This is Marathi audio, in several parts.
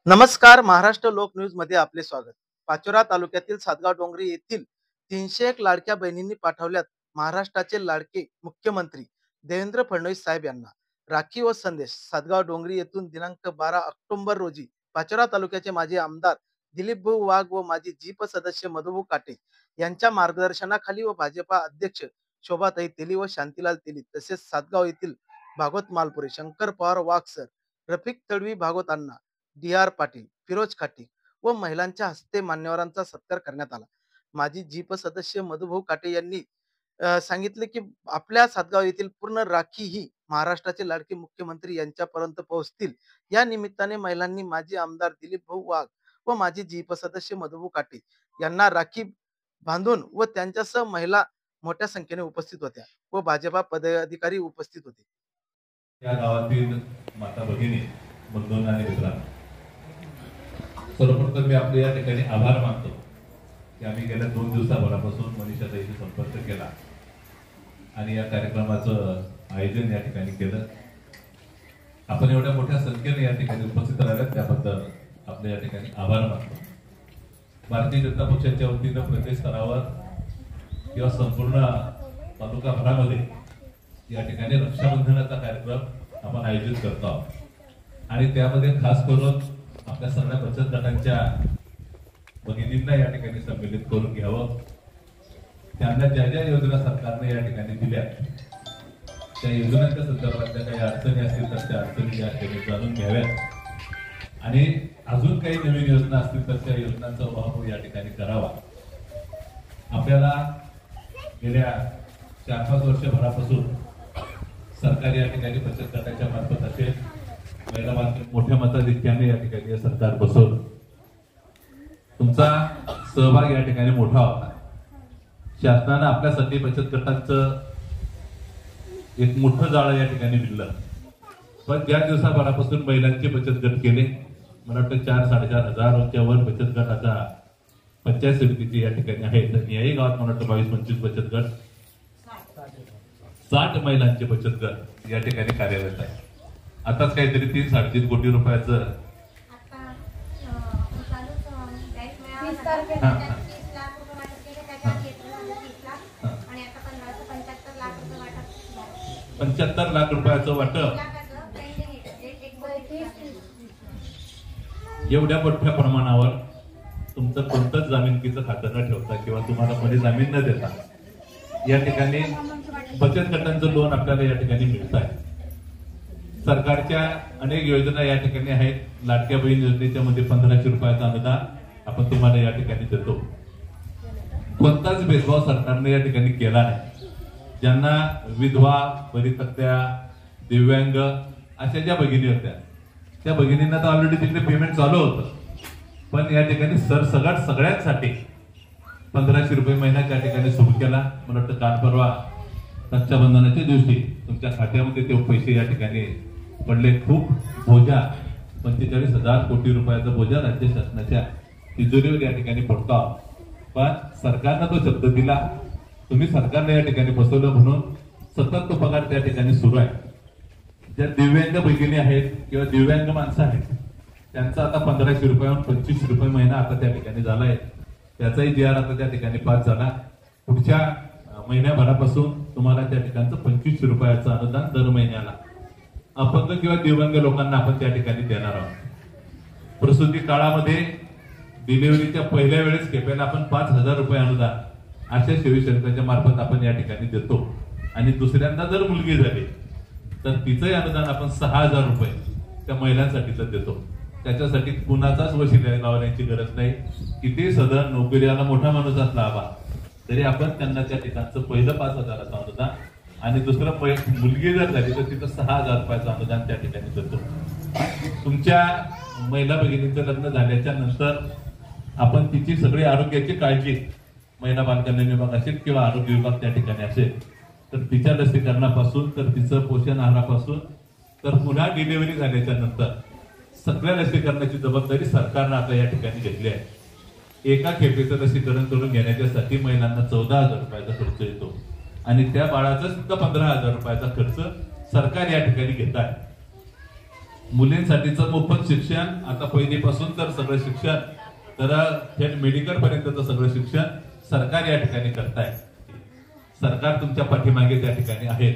नमस्कार. महाराष्ट्र लोक न्यूज मध्ये आपले स्वागत. पाचोरा तालुक्यातील सातगाव डोंगरी येथील 301 लाडक्या बहिणींनी पाठवल्यात महाराष्ट्राचे लाडके मुख्यमंत्री देवेंद्र फडणवीस साहेब यांना राखी व संदेश. सातगाव डोंगरी येथून दिनांक 12 ऑक्टोबर रोजी पाचोरा तालुक्याचे माजी आमदार दिलीपभाऊ वाघ व माजी जीप सदस्य मधुभाऊ काटे यांच्या मार्गदर्शनाखाली व भाजपा अध्यक्ष शोभाताई तेली व शांतीलाल तेली तसेच सातगाव येथील भागवत मालपुरे, शंकर पवार वाघ सर, रफिक तडवी, भागवत अण्णा, डी.आर. पाटील, फिरोज खाटी व महिलांच्या हस्ते मान्यवरांचा सत्कार करण्यात आला. माजी जीप सदस्य मधुभाऊ काटे यांनी सांगितले की आपल्या सातगाव येथील पूर्ण राखी ही महाराष्ट्राचे लाडके मुख्यमंत्री यांच्यापर्यंत पोहोचतील. या निमित्ताने महिलांनी माजी आमदार दिलीपभाऊ वाघ व माजी जीप सदस्य मधुभाऊ काटे यांना राखी बांधून व त्यांच्यासह महिला मोठ्या संख्येने उपस्थित होत्या व भाजपा पदाधिकारी उपस्थित होते. या गावातील माता भगिनी, बंधूंना आणि मित्रांनो, सर्वप्रथम मी आपले या ठिकाणी आभार मानतो की आम्ही गेल्या 2 दिवसाभरापासून मनीषाताईशी संपर्क केला आणि या कार्यक्रमाचं आयोजन या ठिकाणी केलं. आपण एवढ्या मोठ्या संख्येने या ठिकाणी उपस्थित राहिलात त्याबद्दल आपले या ठिकाणी आभार मानतो. भारतीय जनता पक्षाच्या वतीनं प्रदेश स्तरावर किंवा संपूर्ण तालुकाभरामध्ये या ठिकाणी रक्षाबंधनाचा कार्यक्रम आपण आयोजित करतो आहोत आणि त्यामध्ये खास करून आपल्या सगळ्या बचत गटांच्या भगिनींना या ठिकाणी संमेलित करून घ्यावं. त्यांना ज्या ज्या योजना सरकारने या ठिकाणी दिल्या त्या योजनांच्या संदर्भातल्या काही अडचणी असतील तर त्या अडचणी या ठिकाणी जाणून घ्याव्यात आणि अजून काही नवीन योजना असतील तर त्या योजनांचा वापर या ठिकाणी करावा. आपल्याला गेल्या 4-5 वर्षभरापासून सरकार या ठिकाणी बचत गटाच्या मार्फत असेल महिला मोठ्या मताधिक्याने या ठिकाणी सरकार बसवलं. तुमचा सहभाग या ठिकाणी मोठा होता. शासनानं आपल्यासाठी बचत गटांचं एक मोठं जाळं या ठिकाणी दिलं. पण ज्या दिवसाभरापासून महिलांचे बचत गट केले, मला वाटतं 4-4.5 वर बचत गट आता पंचायत समितीचे या ठिकाणी आहेत आणि याही गावात मला वाटतं 22-25 बचत गट, 60 महिलांचे बचत गट या ठिकाणी कार्यरत आहे. आताच काहीतरी 3-3.5 कोटी रुपयाचं $75 लाख रुपयाचं वाटप एवढ्या मोठ्या प्रमाणावर तुमचं कोणतंच जामीनकीचं खातं न ठेवता किंवा तुम्हाला मध्ये जामीन न देता या ठिकाणी बचत गटांचं लोन आपल्याला या ठिकाणी मिळत आहे. सरकारच्या अनेक योजना या ठिकाणी आहेत. लाडक्या बहीण योजनेच्या मध्ये 1500 रुपयाचं अनुदान आपण तुम्हाला या ठिकाणी देतो. कोणताच भेदभाव सरकारने या ठिकाणी केला नाही. ज्यांना विधवा, परित्यक्त्या, दिव्यांग अशा ज्या भगिनी होत्या त्या भगिनींना तर ऑलरेडी तिकडे पेमेंट चालू होतं. पण या ठिकाणी सगळ्यांसाठी 1500 रुपये महिना त्या ठिकाणी सुरू केला. मला वाटतं काल परवा रक्षाबंधनाच्या दिवशी तुमच्या खात्यामध्ये ते पैसे या ठिकाणी पडले. खूप बोजा, 45,000 कोटी रुपयाचा बोजा राज्य शासनाच्या तिजोरीवर या ठिकाणी पडतो. पण सरकारनं तो शब्द दिला. तुम्ही सरकारने या ठिकाणी बसवलं म्हणून सतत तो पगार त्या ठिकाणी सुरू आहे. ज्या दिव्यांग भगिनी आहेत किंवा दिव्यांग माणसं आहेत त्यांचा आता 1500 रुपयाहून 2500 रुपये महिना आता त्या ठिकाणी झालाय. त्याचाही जी.आर. आता त्या ठिकाणी पास झाला. पुढच्या महिन्याभरापासून तुम्हाला त्या ठिकाणचं 2500 रुपयाचं अनुदान दर महिन्याला अपंग किंवा दिव्यांग लोकांना आपण त्या ठिकाणी देणार आहोत. प्रसूती काळामध्ये डिलिव्हरीच्या पहिल्या वेळेस खेपेला आपण 5000 रुपये अनुदान अशा सेविकांच्या मार्फत आपण या ठिकाणी देतो आणि दुसऱ्यांदा जर मुलगी झाली तर तिचंही अनुदान आपण 6000 रुपये त्या महिलांसाठीच देतो. त्याच्यासाठी कुणाचाच वशिला लावण्याची गरज नाही. किती सदन नोकरीला मोठा माणूस असला हवा तरी आपण त्यांना त्या ठिकाणचं पहिलं 5000चं अनुदान आणि दुसरं मुलगी जर झाली तर तिथं 6000 रुपयाचं अनुदान त्या ठिकाणी देतो. तुमच्या महिला भगिनीचं लग्न झाल्याच्या नंतर आपण तिची सगळी आरोग्याची काळजी महिला बालकल्याण विभाग असेल किंवा आरोग्य विभाग त्या ठिकाणी असेल तर तिच्या लसीकरणापासून तर तिचं पोषण आहारापासून तर पुन्हा डिलिव्हरी झाल्याच्या नंतर सगळ्या लसीकरणाची जबाबदारी सरकारनं आता या ठिकाणी घेतली आहे. एका खेपेचं लसीकरण करून घेण्याच्यासाठी महिलांना 14,000 रुपयाचा खर्च येतो आणि त्या बाळाचा सुद्धा 15,000 रुपयाचा खर्च सरकार या ठिकाणी घेत आहे. मुलींसाठीचं मोफत शिक्षण, आता पहिलीपासून तर सगळं शिक्षण, तर थेट मेडिकल पर्यंतचं सगळं शिक्षण सरकार या ठिकाणी करताय. सरकार तुमच्या पाठीमागे त्या ठिकाणी आहे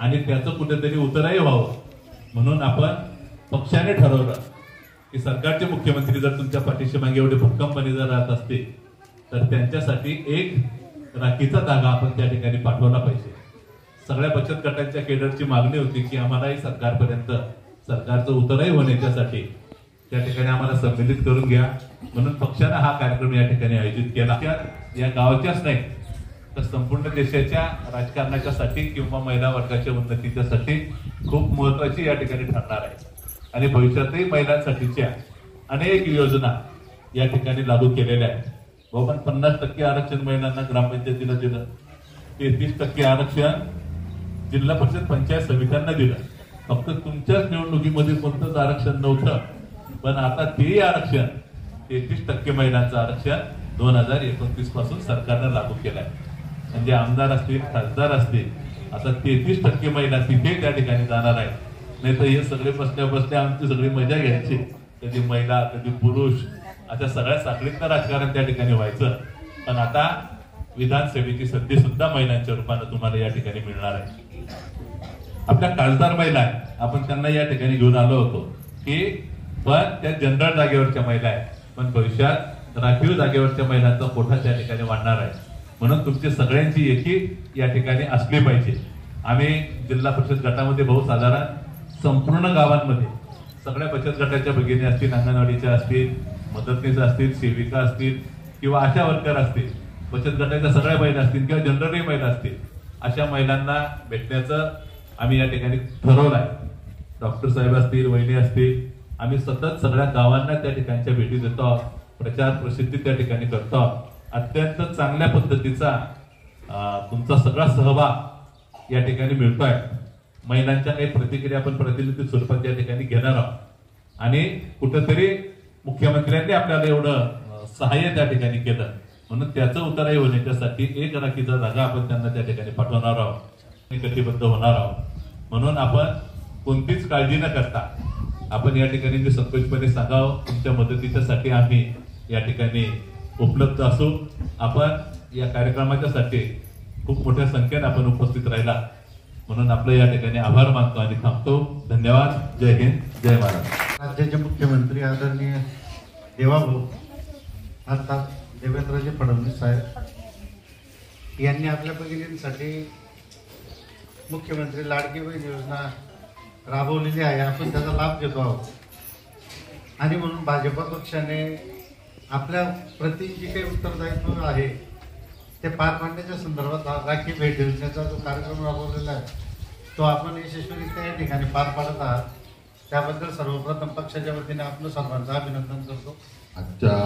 आणि त्याचं कुठेतरी उतरही व्हावं म्हणून आपण पक्षाने ठरवलं की सरकारचे मुख्यमंत्री जर तुमच्या पाठीशी मागे एवढे भक्कमपणे जर राहत असतील तर त्यांच्यासाठी एक राखीचा धागा आपण त्या ठिकाणी पाठवला पाहिजे. सगळ्या बचत गटांच्या केडरची मागणी होती की आम्हालाही सरकारपर्यंत सरकारचं उतरही होण्याच्यासाठी त्या ठिकाणी आम्हाला संमेलित करून घ्या म्हणून पक्षाने हा कार्यक्रम या ठिकाणी आयोजित केला. या गावाच्याच नाही तर संपूर्ण देशाच्या राजकारणाच्यासाठी किंवा महिला वर्गाच्या उन्नतीच्यासाठी खूप महत्वाची या ठिकाणी ठरणार आहे आणि भविष्यातही महिलांसाठीच्या अनेक योजना या ठिकाणी लागू केलेल्या आहेत. आपण 50% आरक्षण महिलांना ग्रामपंचायतीला दिलं, 33% आरक्षण जिल्हा परिषद पंचायत समित्यांना दिलं. फक्त तुमच्याच निवडणुकीमध्ये कोणतंच आरक्षण नव्हतं, पण आता तेही आरक्षण 33% महिलांचं आरक्षण 2029 पासून सरकारनं लागू केलंय. म्हणजे आमदार असतील, खासदार असतील, आता 33% महिला तिथे त्या ठिकाणी जाणार आहे. नाही तर हे सगळे बसल्या बसल्या आमची सगळी मजा घ्यायची, कधी महिला कधी पुरुष अशा सगळ्या साखळीतलं राजकारण त्या ठिकाणी व्हायचं. पण आता विधानसभेची संधी सुद्धा महिलांच्या रूपानं तुम्हाला या ठिकाणी मिळणार आहे. आपल्या खासदार महिला आहे, आपण त्यांना या ठिकाणी घेऊन आलो होतो की पण त्या जनरल जागेवरच्या महिला आहेत, पण भविष्यात राखीव जागेवरच्या महिलांचा कोठा त्या ठिकाणी वाढणार आहे. म्हणून तुमची सगळ्यांची एकी या ठिकाणी असली पाहिजे. आम्ही जिल्हा परिषद गटामध्ये बहुसाधारण संपूर्ण गावांमध्ये सगळ्या बचत गटाच्या भगिनी असतील, अंगणवाडीच्या असतील, मदतनीस असतील, सेविका असतील किंवा आशा वर्कर असतील, बचत गटाच्या सगळ्या महिला असतील किंवा जनरली महिला असतील, अशा महिलांना भेटण्याचं आम्ही या ठिकाणी ठरवलं आहे. डॉक्टर साहेब असतील, वहिनी असतील, आम्ही सतत सगळ्या गावांना त्या ठिकाणच्या भेटी देतो, प्रचार प्रसिद्धी त्या ठिकाणी करतो. अत्यंत चांगल्या पद्धतीचा तुमचा सगळा सहभाग या ठिकाणी मिळतोय. महिलांच्या काही प्रतिक्रिया आपण प्रतिनिधी स्वरूपात या ठिकाणी घेणार आहोत आणि कुठंतरी मुख्यमंत्र्यांनी आपल्याला एवढं सहाय्य त्या ठिकाणी केलं म्हणून त्याचं उतरही होण्याच्यासाठी एक राखीचा जागा आपण त्यांना त्या ठिकाणी पाठवणार आहोत, कटिबद्ध होणार आहोत. म्हणून आपण कोणतीच काळजी न करता आपण या ठिकाणी जे संकोचपणे सांगावं, तुमच्या मदतीच्यासाठी आम्ही या ठिकाणी उपलब्ध असू. आपण या कार्यक्रमाच्यासाठी खूप मोठ्या संख्येने आपण उपस्थित राहिला म्हणून आपलं या ठिकाणी आभार मानतो आणि थांबतो. धन्यवाद. जय हिंद, जय महाराष्ट्र. राज्याचे मुख्यमंत्री आदरणीय देवाभाऊ अर्थात देवेंद्रजी फडणवीस साहेब यांनी आपल्या भगिनींसाठी मुख्यमंत्री लाडकी बहीण योजना राबवलेली आहे. आपण त्याचा लाभ घेतो आहोत आणि म्हणून भाजप पक्षाने आपल्या प्रति जे काही उत्तरदायित्व आहे ते पार पाडण्याच्या संदर्भात राखी भेट योजनेचा जो कार्यक्रम राबवलेला आहे तो आपण यशस्वीरित्या या ठिकाणी पार पाडत आहात. त्याबद्दल सर्वप्रथम पक्षाच्या वतीने आपलं सर्वांचं अभिनंदन करतो. आजच्या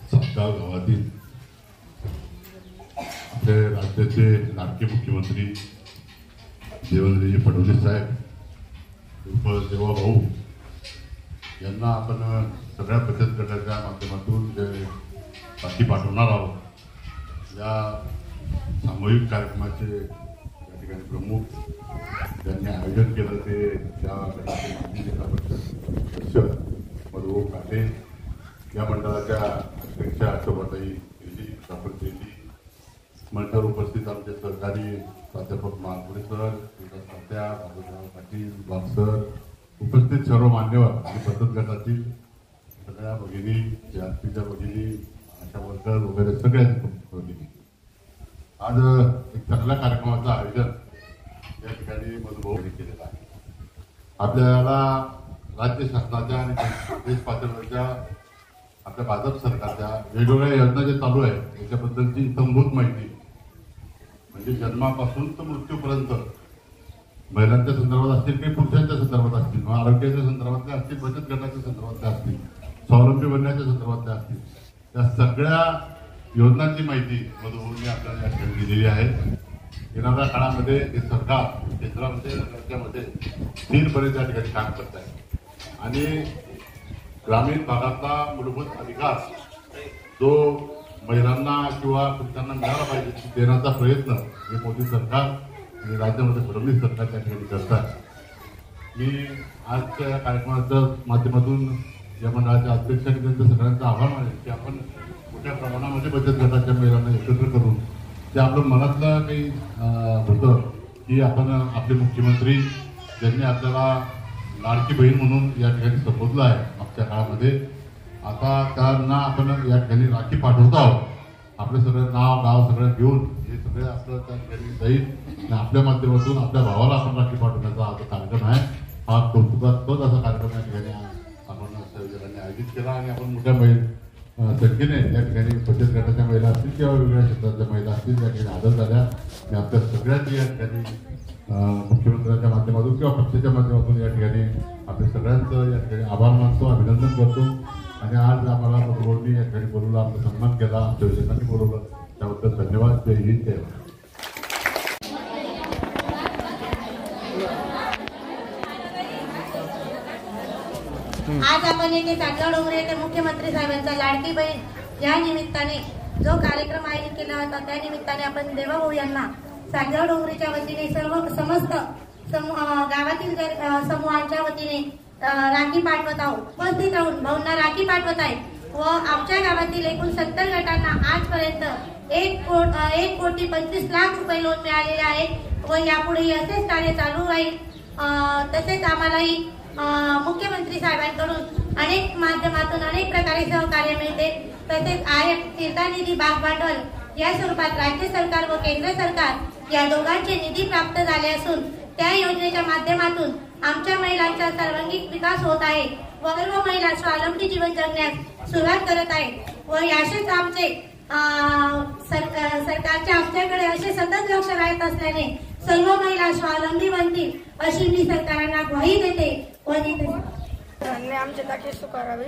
सातगाव गावातील आपले राज्याचे लाडके मुख्यमंत्री देवेंद्रजी फडणवीस साहेब उर्फ देवाभाऊ यांना आपण सगळ्या बचत गटाच्या माध्यमातून जे पाठी पाठवणार आहोत. या सामूहिक कार्यक्रमाचे या ठिकाणी प्रमुख ज्यांनी आयोजन केलं ते त्या गटाचे जिल्हा परिषद सदस्य मधुभाऊ काटे, या मंडळाच्या अध्यक्षा शोभाताई तेली, मंचावर उपस्थित आमचे सहकारी प्राध्यापक मानपुरे सर, तात्या, बाबूराव पाटील, सर, उपस्थित सर्व मान्यवर आणि बचत गटातील सगळ्या भगिनी, जास्तीच्या भगिनी, आशा वर्कर वगैरे सगळ्याच भगिनी, आज एक चांगल्या कार्यक्रमाचं आयोजन या ठिकाणी मधुभाऊ केलेलं आहे. आपल्याला राज्य शासनाच्या आणि देश पातळीवरच्या आपल्या भाजप सरकारच्या वेगवेगळ्या योजना जे चालू आहे याच्याबद्दलची इत्थंभूत माहिती म्हणजे जन्मापासून तर मृत्यूपर्यंत महिलांच्या संदर्भात असतील, काही पुरुषांच्या संदर्भात असतील, आरोग्याच्या संदर्भातल्या असतील, बचत गटाच्या संदर्भातल्या असतील, स्वावलंबी बनण्याच्या संदर्भातल्या असतील, त्या सगळ्या योजनांची माहिती मधुभाऊंनी आपल्याला या ठिकाणी दिलेली आहे. येणाऱ्या काळामध्ये हे सरकार केंद्रामध्ये राज्यामध्ये स्थिरपणे त्या ठिकाणी काम करत आहे आणि ग्रामीण भागातला मूलभूत अधिकार जो महिलांना किंवा पुरुषांना मिळाला पाहिजे देण्याचा प्रयत्न हे मोदी सरकार आणि राज्यामध्ये फडणवीस सरकार त्या ठिकाणी करत आहे. मी आजच्या या कार्यक्रमाच्या माध्यमातून या मंडळाच्या अध्यक्ष आणि त्यांच्या सगळ्यांचा आभार मानेन की आपण मोठ्या प्रमाणामध्ये बचत गटाच्या महिलांना एकत्र करून ते आपलं मनातलं काही होतं की आपण आपले मुख्यमंत्री ज्यांनी आपल्याला लाडकी बहीण म्हणून या ठिकाणी संबोधलं आहे मागच्या काळामध्ये, आता त्यांना आपण या ठिकाणी राखी पाठवत आहोत. आपलं सगळं नाव गाव सगळं घेऊन हे सगळे आपलं त्या ठिकाणी जाईल आणि आपल्या माध्यमातून आपल्या भावाला आपण राखी पाठवण्याचा हा कार्यक्रम आहे. हा कौतुकास्पद असा कार्यक्रम या ठिकाणी आपण संयोजकांनी आयोजित केला आणि आपण मोठ्या संख्येने या ठिकाणी बचत गटाच्या महिला असतील किंवा वेगवेगळ्या क्षेत्राच्या महिला असतील या ठिकाणी हजर झाल्या. मी आपल्या सगळ्यांची या ठिकाणी मुख्यमंत्र्यांच्या माध्यमातून किंवा पक्षाच्या माध्यमातून या ठिकाणी आपल्या सगळ्यांचं या ठिकाणी आभार मानतो, अभिनंदन करतो. आणि आज आम्हाला बोलणी या ठिकाणी बोलवलं, आमचा सन्मान केला, आमच्या योजनांनी बोलवलं, त्याबद्दल धन्यवाद. जय हिंद, जय भारत. आज आपण येथे सातगाव डोंगरे येथे मुख्यमंत्री साहेबांचा लाडकी बहीण या निमित्ताने जो कार्यक्रम आयोजित केला होता त्या निमित्ताने आपण देवाभाऊ यांना सातगाव डोंगरेच्या वतीने समस्त गावातील समूहांच्या वतीने राखी पाठवत आहोत. उपस्थित राहून भाऊंना राखी पाठवत आहे व आमच्या गावातील एकूण 70 गटांना आजपर्यंत 1,25,00,000 रुपये लोन मिळालेले आहे व यापुढेही असेच कार्य चालू राहील. तसेच आम्हालाही मुख्यमंत्री साहेबांकडून अनेक माध्यमातून अनेक प्रकारे सहकार्य मिळते. तसेच तीर्थनिधी भाग भांडवल या स्वरूपात राज्य सरकार व केंद्र सरकार या दोघांचे निधी प्राप्त झाले असून त्या योजनेच्या माध्यमातून आमच्या महिलांचा सर्वांगीण विकास होत आहे व सर्व महिला स्वावलंबी जीवन जगण्यास सुरुवात करत आहेत व याशेच आमचे सरकारच्या आमच्याकडे असे सतत लक्ष राहत असल्याने सर्व महिला स्वावलंबी बनतील अशी मी सरकारांना ग्वाही देते व देते. आमचे दाखले सुकारावे